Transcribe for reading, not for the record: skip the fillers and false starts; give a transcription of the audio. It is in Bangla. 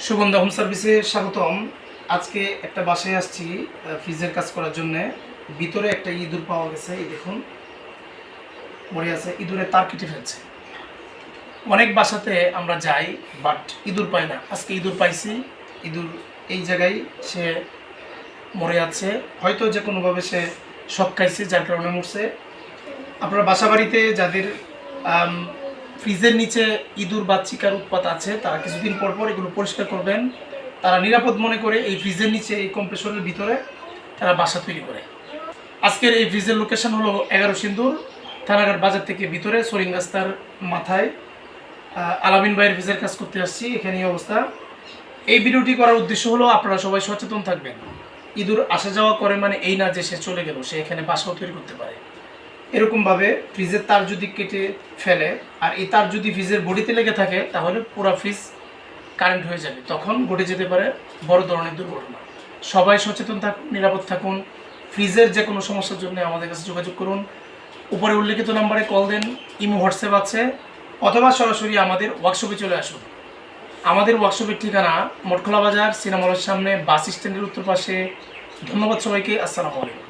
সুগন্ধা হোম সার্ভিসে স্বাগতম। আজকে একটা বাসায় আসছি ফ্রিজের কাজ করার জন্য। ভিতরে একটা ইঁদুর পাওয়া গেছে, এই দেখুন মরে আছে, ইঁদুরে তার কেটে ফেলছে। অনেক বাসাতে আমরা যাই বাট ইঁদুর পাই না, আজকে ইঁদুর পাইছি। ইঁদুর এই জায়গায় সে মরে আছে, হয়তো যে কোনোভাবে সে শক খাইছে যার কারণে মরছে। আপনার বাসা বাড়িতে যাদের ফ্রিজের নিচে ইঁদুর বা চিকার উৎপাত আছে তারা কিছুদিন পর পর এগুলো পরিষ্কার করবেন। তারা নিরাপদ মনে করে এই ফ্রিজের নিচে এই কম্প্রেসরের ভিতরে তারা বাসা তৈরি করে। আজকের এই ফ্রিজের লোকেশন হলো 11 সিন্দুর, থানাঘাট বাজার থেকে ভিতরে সরিং রাস্তার মাথায়। আলামিন ভাইয়ের ফ্রিজের কাজ করতে আসছি, এখানে এই অবস্থা। এই ভিডিওটি করার উদ্দেশ্য হলো আপনারা সবাই সচেতন থাকবেন। ইঁদুর আসা যাওয়া করে মানে এই না যে সে চলে গেল, সে এখানে বাসাও তৈরি করতে পারে। এরকমভাবে ফ্রিজের তার যদি কেটে ফেলে আর এই তার যদি ফ্রিজের বডিতে লেগে থাকে তাহলে পুরো ফ্রিজ কারেন্ট হয়ে যাবে, তখন ঘটে যেতে পারে বড় ধরনের দুর্ঘটনা। সবাই সচেতন থাকুন, নিরাপদ থাকুন। ফ্রিজের যে কোনো সমস্যার জন্য আমাদের কাছে যোগাযোগ করুন। উপরে উল্লেখিত নাম্বারে কল দেন, ইমো হোয়াটসঅ্যাপ আছে, অথবা সরাসরি আমাদের ওয়ার্কশপে চলে আসুন। আমাদের ওয়ার্কশপের ঠিকানা মঠখোলা বাজার, সিনেমা হলের সামনে, বাস স্ট্যান্ডের উত্তর পাশে। ধন্যবাদ সবাইকে, আসসালামু আলাইকুম।